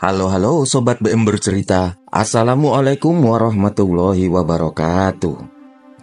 Halo Sobat BM Bercerita. Assalamualaikum warahmatullahi wabarakatuh.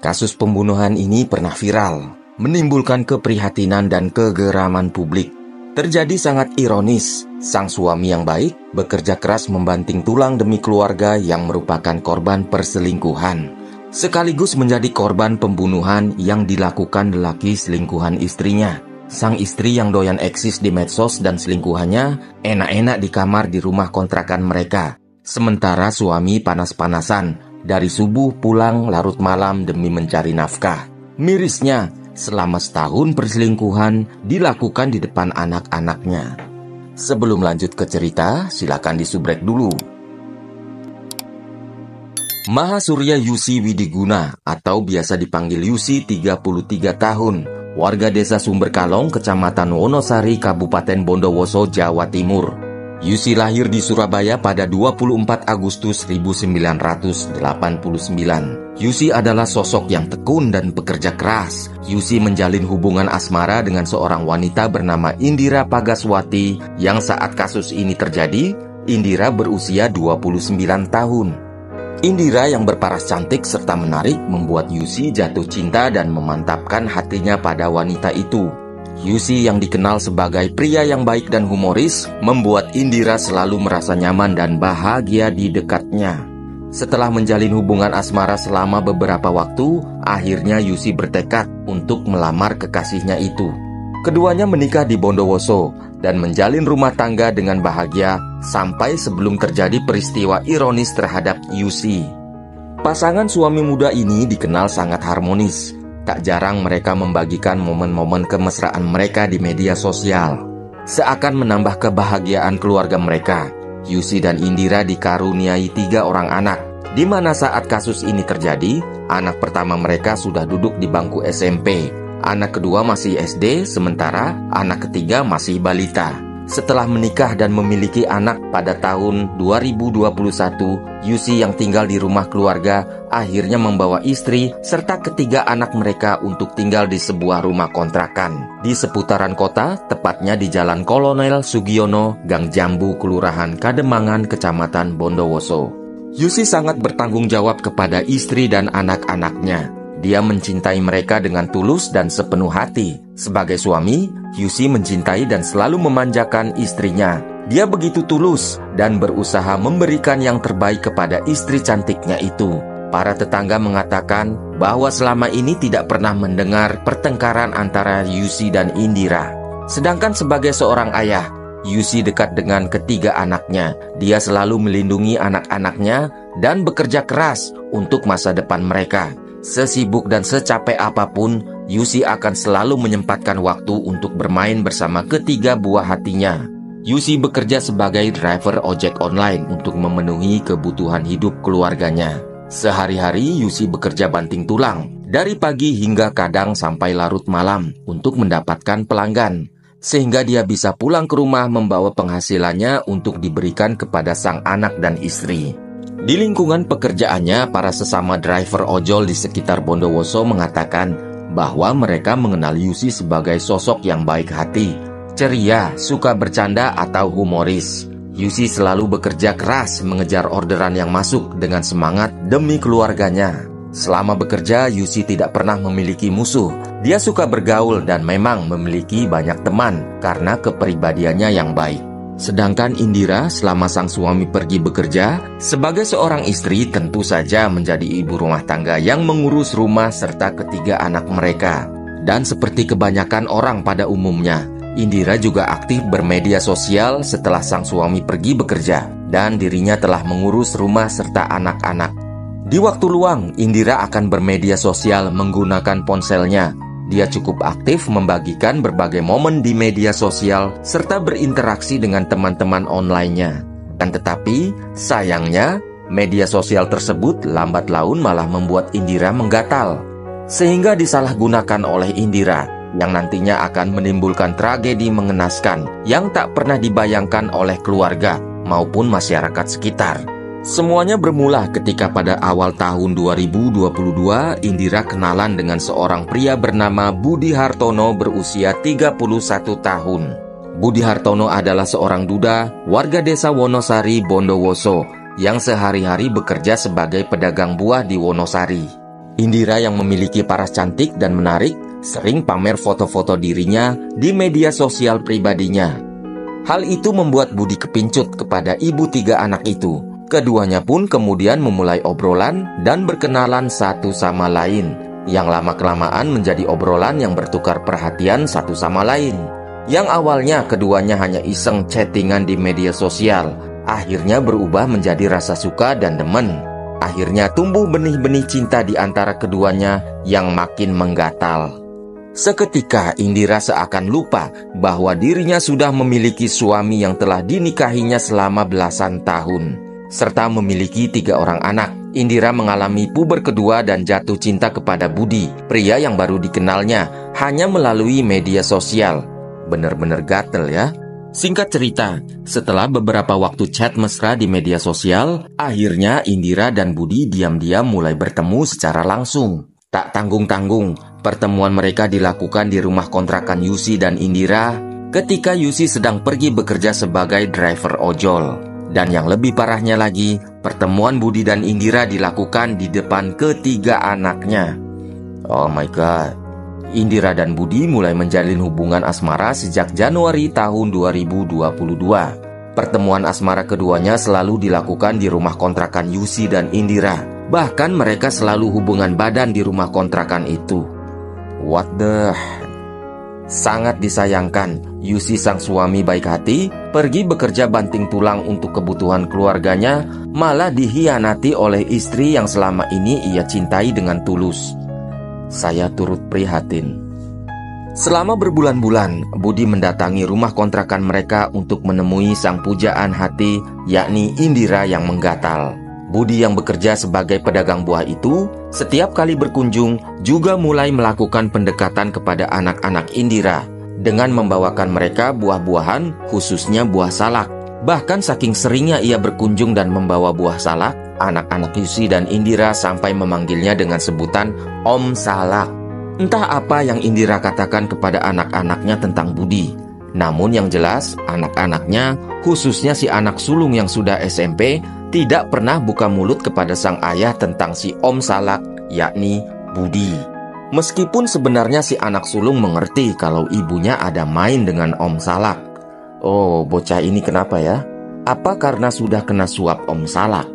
Kasus pembunuhan ini pernah viral, menimbulkan keprihatinan dan kegeraman publik. Terjadi sangat ironis, sang suami yang baik bekerja keras membanting tulang demi keluarga yang merupakan korban perselingkuhan, sekaligus menjadi korban pembunuhan yang dilakukan lelaki selingkuhan istrinya. Sang istri yang doyan eksis di medsos dan selingkuhannya enak-enak di kamar di rumah kontrakan mereka. Sementara suami panas-panasan, dari subuh pulang larut malam demi mencari nafkah. Mirisnya, selama setahun perselingkuhan dilakukan di depan anak-anaknya. Sebelum lanjut ke cerita, silakan disubrek dulu. Mahasurya Yusi Widiguna atau biasa dipanggil Yusi 33 tahun. Warga desa Sumberkalong, Kecamatan Wonosari, Kabupaten Bondowoso, Jawa Timur. Yusi lahir di Surabaya pada 24 Agustus 1989. Yusi adalah sosok yang tekun dan pekerja keras. Yusi menjalin hubungan asmara dengan seorang wanita bernama Indira Pagaswati yang saat kasus ini terjadi, Indira berusia 29 tahun. Indira yang berparas cantik serta menarik membuat Yusi jatuh cinta dan memantapkan hatinya pada wanita itu. Yusi yang dikenal sebagai pria yang baik dan humoris membuat Indira selalu merasa nyaman dan bahagia di dekatnya. Setelah menjalin hubungan asmara selama beberapa waktu, akhirnya Yusi bertekad untuk melamar kekasihnya itu. Keduanya menikah di Bondowoso dan menjalin rumah tangga dengan bahagia sampai sebelum terjadi peristiwa ironis terhadap Yusi. Pasangan suami muda ini dikenal sangat harmonis. Tak jarang mereka membagikan momen-momen kemesraan mereka di media sosial. Seakan menambah kebahagiaan keluarga mereka, Yusi dan Indira dikaruniai 3 orang anak, di mana saat kasus ini terjadi, anak pertama mereka sudah duduk di bangku SMP. Anak kedua masih SD, sementara anak ketiga masih balita. Setelah menikah dan memiliki anak pada tahun 2021, Yusi yang tinggal di rumah keluarga akhirnya membawa istri serta ketiga anak mereka untuk tinggal di sebuah rumah kontrakan di seputaran kota, tepatnya di Jalan Kolonel Sugiono, Gang Jambu, Kelurahan Kademangan, Kecamatan Bondowoso. Yusi sangat bertanggung jawab kepada istri dan anak-anaknya. Dia mencintai mereka dengan tulus dan sepenuh hati. Sebagai suami, Yusi mencintai dan selalu memanjakan istrinya. Dia begitu tulus dan berusaha memberikan yang terbaik kepada istri cantiknya itu. Para tetangga mengatakan bahwa selama ini tidak pernah mendengar pertengkaran antara Yusi dan Indira. Sedangkan sebagai seorang ayah, Yusi dekat dengan ketiga anaknya. Dia selalu melindungi anak-anaknya dan bekerja keras untuk masa depan mereka. Sesibuk dan secapek apapun, Yusi akan selalu menyempatkan waktu untuk bermain bersama ketiga buah hatinya. Yusi bekerja sebagai driver ojek online untuk memenuhi kebutuhan hidup keluarganya. Sehari-hari Yusi bekerja banting tulang, dari pagi hingga kadang sampai larut malam untuk mendapatkan pelanggan. Sehingga dia bisa pulang ke rumah membawa penghasilannya untuk diberikan kepada sang anak dan istri. Di lingkungan pekerjaannya, para sesama driver ojol di sekitar Bondowoso mengatakan bahwa mereka mengenal Yusi sebagai sosok yang baik hati, ceria, suka bercanda atau humoris. Yusi selalu bekerja keras mengejar orderan yang masuk dengan semangat demi keluarganya. Selama bekerja, Yusi tidak pernah memiliki musuh. Dia suka bergaul dan memang memiliki banyak teman karena kepribadiannya yang baik. Sedangkan Indira selama sang suami pergi bekerja, sebagai seorang istri tentu saja menjadi ibu rumah tangga yang mengurus rumah serta ketiga anak mereka. Dan seperti kebanyakan orang pada umumnya, Indira juga aktif bermedia sosial setelah sang suami pergi bekerja dan dirinya telah mengurus rumah serta anak-anak. Di waktu luang, Indira akan bermedia sosial menggunakan ponselnya. Dia cukup aktif membagikan berbagai momen di media sosial serta berinteraksi dengan teman-teman online-nya. Dan tetapi, sayangnya, media sosial tersebut lambat laun malah membuat Indira menggatal. Sehingga disalahgunakan oleh Indira, yang nantinya akan menimbulkan tragedi mengenaskan yang tak pernah dibayangkan oleh keluarga maupun masyarakat sekitar. Semuanya bermula ketika pada awal tahun 2022, Indira kenalan dengan seorang pria bernama Budi Hartono berusia 31 tahun. Budi Hartono adalah seorang duda warga desa Wonosari, Bondowoso, yang sehari-hari bekerja sebagai pedagang buah di Wonosari. Indira yang memiliki paras cantik dan menarik, sering pamer foto-foto dirinya di media sosial pribadinya. Hal itu membuat Budi kepincut kepada ibu 3 anak itu. Keduanya pun kemudian memulai obrolan dan berkenalan satu sama lain, yang lama-kelamaan menjadi obrolan yang bertukar perhatian satu sama lain. Yang awalnya keduanya hanya iseng chattingan di media sosial, akhirnya berubah menjadi rasa suka dan demen. Akhirnya tumbuh benih-benih cinta di antara keduanya yang makin menggatal. Seketika Indira seakan lupa bahwa dirinya sudah memiliki suami yang telah dinikahinya selama belasan tahun, serta memiliki 3 orang anak. Indira mengalami puber kedua dan jatuh cinta kepada Budi, pria yang baru dikenalnya hanya melalui media sosial. Bener-bener gatel ya. Singkat cerita, setelah beberapa waktu chat mesra di media sosial, akhirnya Indira dan Budi diam-diam mulai bertemu secara langsung. Tak tanggung-tanggung, pertemuan mereka dilakukan di rumah kontrakan Yusi dan Indira ketika Yusi sedang pergi bekerja sebagai driver ojol. Dan yang lebih parahnya lagi, pertemuan Budi dan Indira dilakukan di depan ketiga anaknya. Oh my god. Indira dan Budi mulai menjalin hubungan asmara sejak Januari tahun 2022. Pertemuan asmara keduanya selalu dilakukan di rumah kontrakan Yusi dan Indira. Bahkan mereka selalu hubungan badan di rumah kontrakan itu. What the... Sangat disayangkan, Yusi sang suami baik hati pergi bekerja banting tulang untuk kebutuhan keluarganya, malah dihianati oleh istri yang selama ini ia cintai dengan tulus. Saya turut prihatin. Selama berbulan-bulan, Budi mendatangi rumah kontrakan mereka untuk menemui sang pujaan hati, yakni Indira yang menggatal. Budi yang bekerja sebagai pedagang buah itu, setiap kali berkunjung juga mulai melakukan pendekatan kepada anak-anak Indira dengan membawakan mereka buah-buahan, khususnya buah salak. Bahkan saking seringnya ia berkunjung dan membawa buah salak, anak-anak Yusi dan Indira sampai memanggilnya dengan sebutan Om Salak. Entah apa yang Indira katakan kepada anak-anaknya tentang Budi. Namun yang jelas, anak-anaknya, khususnya si anak sulung yang sudah SMP, tidak pernah buka mulut kepada sang ayah tentang si Om Salak, yakni Budi. Meskipun sebenarnya si anak sulung mengerti kalau ibunya ada main dengan Om Salak. Oh, bocah ini kenapa ya? Apa karena sudah kena suap Om Salak?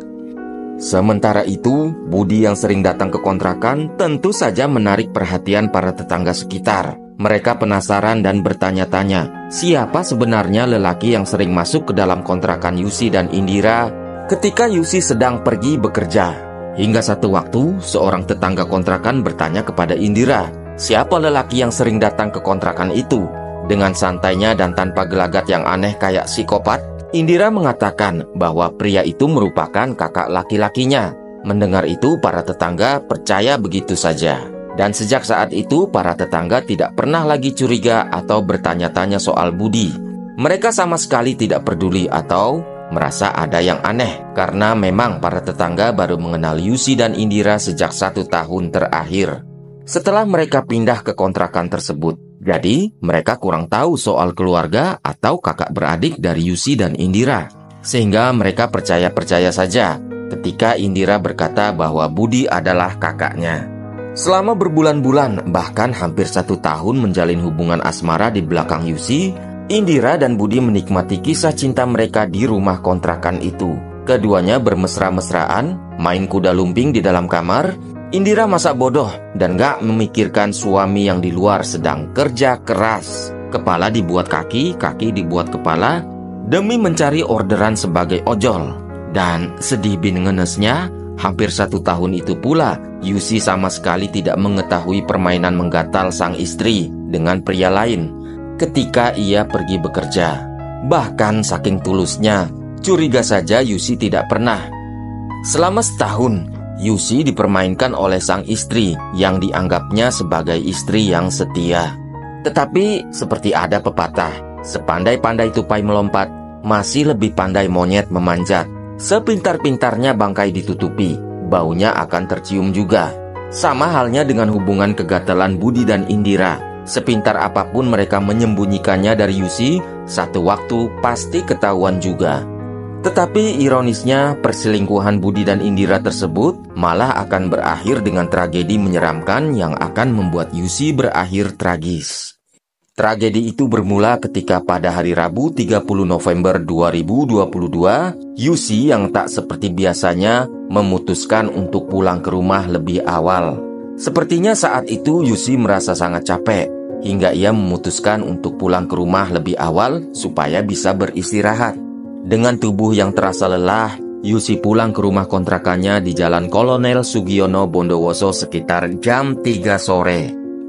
Sementara itu, Budi yang sering datang ke kontrakan tentu saja menarik perhatian para tetangga sekitar. Mereka penasaran dan bertanya-tanya, siapa sebenarnya lelaki yang sering masuk ke dalam kontrakan Yusi dan Indira ketika Yusi sedang pergi bekerja. Hingga satu waktu, seorang tetangga kontrakan bertanya kepada Indira, siapa lelaki yang sering datang ke kontrakan itu? Dengan santainya dan tanpa gelagat yang aneh kayak psikopat, Indira mengatakan bahwa pria itu merupakan kakak laki-lakinya. Mendengar itu, para tetangga percaya begitu saja. Dan sejak saat itu, para tetangga tidak pernah lagi curiga atau bertanya-tanya soal Budi. Mereka sama sekali tidak peduli atau merasa ada yang aneh, karena memang para tetangga baru mengenal Yusi dan Indira sejak 1 tahun terakhir. Setelah mereka pindah ke kontrakan tersebut, jadi mereka kurang tahu soal keluarga atau kakak beradik dari Yusi dan Indira. Sehingga mereka percaya-percaya saja ketika Indira berkata bahwa Budi adalah kakaknya. Selama berbulan-bulan, bahkan hampir 1 tahun menjalin hubungan asmara di belakang Yusi, Indira dan Budi menikmati kisah cinta mereka di rumah kontrakan itu. Keduanya bermesra-mesraan, main kuda lumping di dalam kamar. Indira masa bodoh dan gak memikirkan suami yang di luar sedang kerja keras. Kepala dibuat kaki, kaki dibuat kepala, demi mencari orderan sebagai ojol. Dan sedih bin ngenesnya, hampir 1 tahun itu pula, Yusi sama sekali tidak mengetahui permainan menggatal sang istri dengan pria lain ketika ia pergi bekerja. Bahkan saking tulusnya, curiga saja Yusi tidak pernah. Selama setahun, Yusi dipermainkan oleh sang istri yang dianggapnya sebagai istri yang setia. Tetapi seperti ada pepatah, sepandai-pandai tupai melompat, masih lebih pandai monyet memanjat. Sepintar-pintarnya bangkai ditutupi, baunya akan tercium juga. Sama halnya dengan hubungan kegatalan Budi dan Indira. Sepintar apapun mereka menyembunyikannya dari Yusi, satu waktu pasti ketahuan juga. Tetapi ironisnya, perselingkuhan Budi dan Indira tersebut malah akan berakhir dengan tragedi menyeramkan yang akan membuat Yusi berakhir tragis. Tragedi itu bermula ketika pada hari Rabu 30 November 2022, Yusi yang tak seperti biasanya memutuskan untuk pulang ke rumah lebih awal. Sepertinya saat itu Yusi merasa sangat capek, hingga ia memutuskan untuk pulang ke rumah lebih awal supaya bisa beristirahat. Dengan tubuh yang terasa lelah, Yusi pulang ke rumah kontrakannya di Jalan Kolonel Sugiono Bondowoso sekitar jam 3 sore.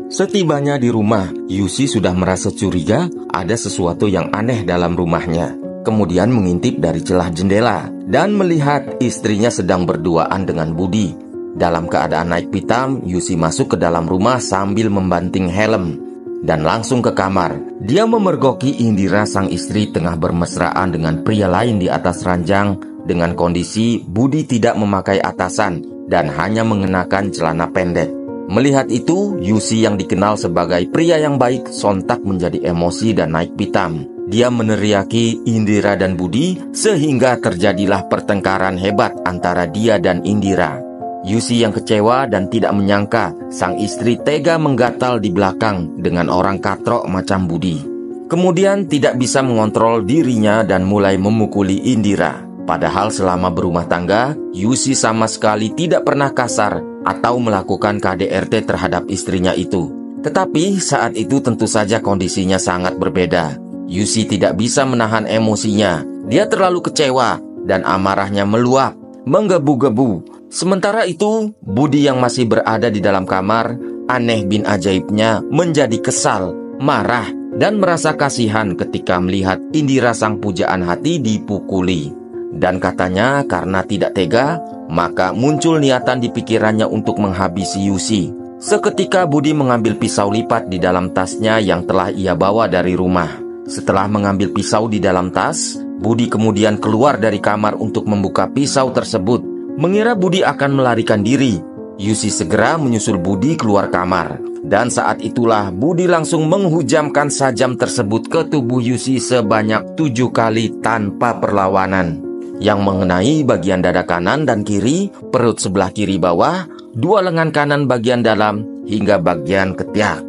Setibanya di rumah, Yusi sudah merasa curiga ada sesuatu yang aneh dalam rumahnya. Kemudian mengintip dari celah jendela dan melihat istrinya sedang berduaan dengan Budi. Dalam keadaan naik pitam, Yusi masuk ke dalam rumah sambil membanting helm dan langsung ke kamar. Dia memergoki Indira sang istri tengah bermesraan dengan pria lain di atas ranjang dengan kondisi Budi tidak memakai atasan dan hanya mengenakan celana pendek. Melihat itu, Yusi yang dikenal sebagai pria yang baik sontak menjadi emosi dan naik pitam. Dia meneriaki Indira dan Budi sehingga terjadilah pertengkaran hebat antara dia dan Indira. Yusi yang kecewa dan tidak menyangka sang istri tega menggatal di belakang dengan orang katrok macam Budi. Kemudian tidak bisa mengontrol dirinya dan mulai memukuli Indira. Padahal selama berumah tangga, Yusi sama sekali tidak pernah kasar atau melakukan KDRT terhadap istrinya itu. Tetapi saat itu tentu saja kondisinya sangat berbeda. Yusi tidak bisa menahan emosinya. Dia terlalu kecewa dan amarahnya meluap, menggebu-gebu. Sementara itu, Budi yang masih berada di dalam kamar, aneh bin ajaibnya menjadi kesal, marah, dan merasa kasihan ketika melihat Indira sang pujaan hati dipukuli. Dan katanya karena tidak tega, maka muncul niatan di pikirannya untuk menghabisi Yusi. Seketika Budi mengambil pisau lipat di dalam tasnya yang telah ia bawa dari rumah. Setelah mengambil pisau di dalam tas, Budi kemudian keluar dari kamar untuk membuka pisau tersebut. Mengira Budi akan melarikan diri, Yusi segera menyusul Budi keluar kamar. Dan saat itulah Budi langsung menghujamkan sajam tersebut ke tubuh Yusi sebanyak 7 kali tanpa perlawanan, yang mengenai bagian dada kanan dan kiri, perut sebelah kiri bawah, 2 lengan kanan bagian dalam, hingga bagian ketiak.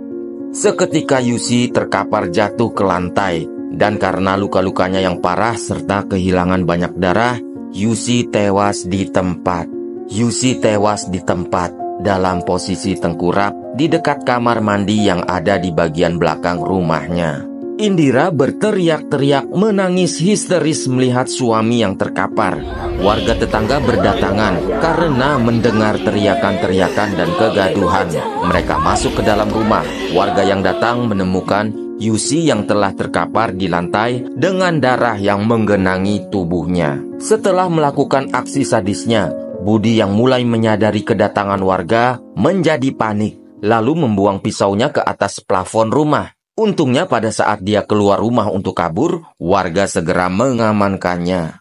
Seketika Yusi terkapar jatuh ke lantai, dan karena luka-lukanya yang parah serta kehilangan banyak darah, Yusi tewas di tempat. Yusi tewas di tempat dalam posisi tengkurap di dekat kamar mandi yang ada di bagian belakang rumahnya. Indira berteriak-teriak menangis histeris melihat suami yang terkapar. Warga tetangga berdatangan karena mendengar teriakan-teriakan dan kegaduhan. Mereka masuk ke dalam rumah. Warga yang datang menemukan Yusi yang telah terkapar di lantai dengan darah yang menggenangi tubuhnya. Setelah melakukan aksi sadisnya, Budi yang mulai menyadari kedatangan warga menjadi panik, lalu membuang pisaunya ke atas plafon rumah. Untungnya pada saat dia keluar rumah untuk kabur, warga segera mengamankannya.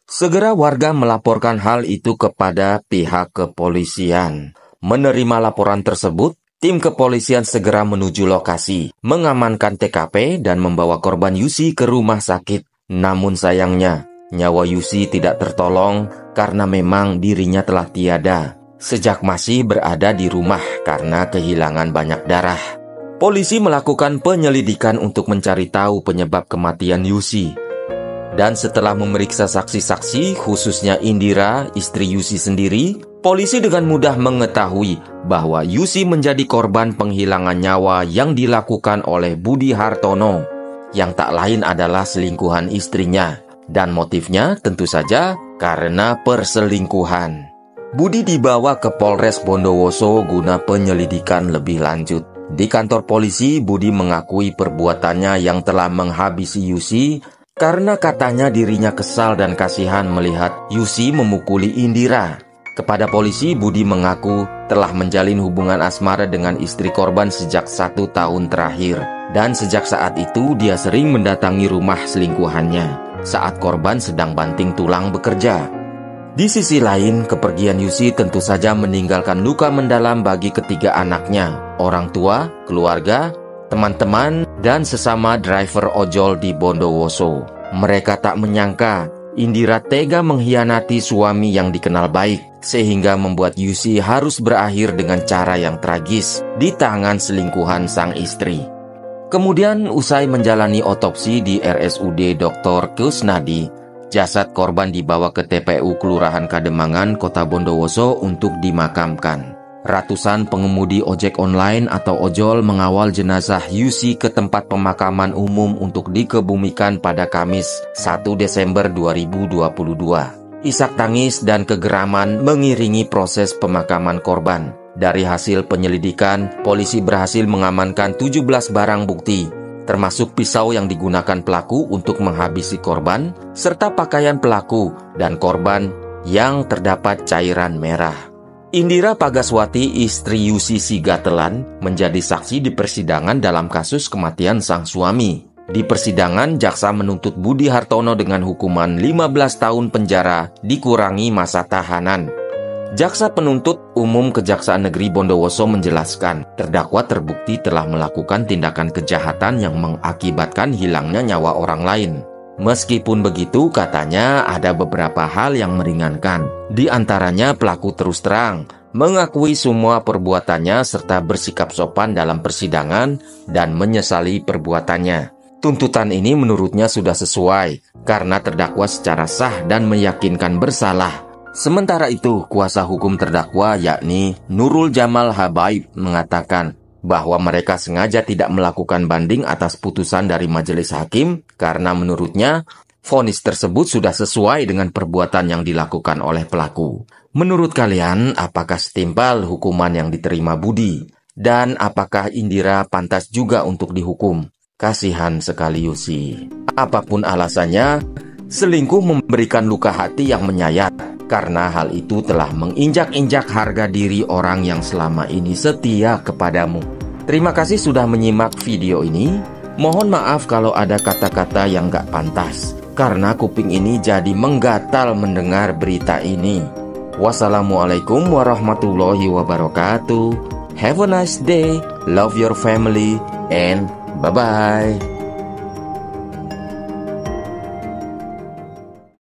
Segera warga melaporkan hal itu kepada pihak kepolisian. Menerima laporan tersebut, tim kepolisian segera menuju lokasi, mengamankan TKP dan membawa korban Yusi ke rumah sakit. Namun sayangnya, nyawa Yusi tidak tertolong karena memang dirinya telah tiada sejak masih berada di rumah karena kehilangan banyak darah. Polisi melakukan penyelidikan untuk mencari tahu penyebab kematian Yusi. Dan setelah memeriksa saksi-saksi, khususnya Indira, istri Yusi sendiri, polisi dengan mudah mengetahui bahwa Yusi menjadi korban penghilangan nyawa yang dilakukan oleh Budi Hartono, yang tak lain adalah selingkuhan istrinya. Dan motifnya tentu saja karena perselingkuhan. Budi dibawa ke Polres Bondowoso guna penyelidikan lebih lanjut. Di kantor polisi, Budi mengakui perbuatannya yang telah menghabisi Yusi karena katanya dirinya kesal dan kasihan melihat Yusi memukuli Indira. Kepada polisi, Budi mengaku telah menjalin hubungan asmara dengan istri korban sejak 1 tahun terakhir. Dan sejak saat itu, dia sering mendatangi rumah selingkuhannya saat korban sedang banting tulang bekerja. Di sisi lain, kepergian Yusi tentu saja meninggalkan luka mendalam bagi ketiga anaknya, orang tua, keluarga, teman-teman, dan sesama driver ojol di Bondowoso. Mereka tak menyangka Indira tega mengkhianati suami yang dikenal baik, sehingga membuat Yusi harus berakhir dengan cara yang tragis di tangan selingkuhan sang istri. Kemudian usai menjalani otopsi di RSUD Dr. Kusnadi, jasad korban dibawa ke TPU Kelurahan Kademangan, Kota Bondowoso untuk dimakamkan. Ratusan pengemudi ojek online atau ojol mengawal jenazah Yusi ke tempat pemakaman umum untuk dikebumikan pada Kamis 1 Desember 2022. Isak tangis dan kegeraman mengiringi proses pemakaman korban. Dari hasil penyelidikan, polisi berhasil mengamankan 17 barang bukti, termasuk pisau yang digunakan pelaku untuk menghabisi korban, serta pakaian pelaku dan korban yang terdapat cairan merah. Indira Pagaswati, istri Yusi Sigatelan, menjadi saksi di persidangan dalam kasus kematian sang suami. Di persidangan, jaksa menuntut Budi Hartono dengan hukuman 15 tahun penjara dikurangi masa tahanan. Jaksa penuntut umum Kejaksaan Negeri Bondowoso menjelaskan, terdakwa terbukti telah melakukan tindakan kejahatan yang mengakibatkan hilangnya nyawa orang lain. Meskipun begitu, katanya ada beberapa hal yang meringankan. Di antaranya pelaku terus terang mengakui semua perbuatannya serta bersikap sopan dalam persidangan dan menyesali perbuatannya. Tuntutan ini menurutnya sudah sesuai karena terdakwa secara sah dan meyakinkan bersalah. Sementara itu, kuasa hukum terdakwa yakni Nurul Jamal Habaib mengatakan bahwa mereka sengaja tidak melakukan banding atas putusan dari majelis hakim karena menurutnya vonis tersebut sudah sesuai dengan perbuatan yang dilakukan oleh pelaku. Menurut kalian, apakah setimpal hukuman yang diterima Budi? Dan apakah Indira pantas juga untuk dihukum? Kasihan sekali Yusi. Apapun alasannya, selingkuh memberikan luka hati yang menyayat karena hal itu telah menginjak-injak harga diri orang yang selama ini setia kepadamu. Terima kasih sudah menyimak video ini. Mohon maaf kalau ada kata-kata yang gak pantas, karena kuping ini jadi menggatal mendengar berita ini. Wassalamualaikum warahmatullahi wabarakatuh. Have a nice day, love your family, and bye-bye.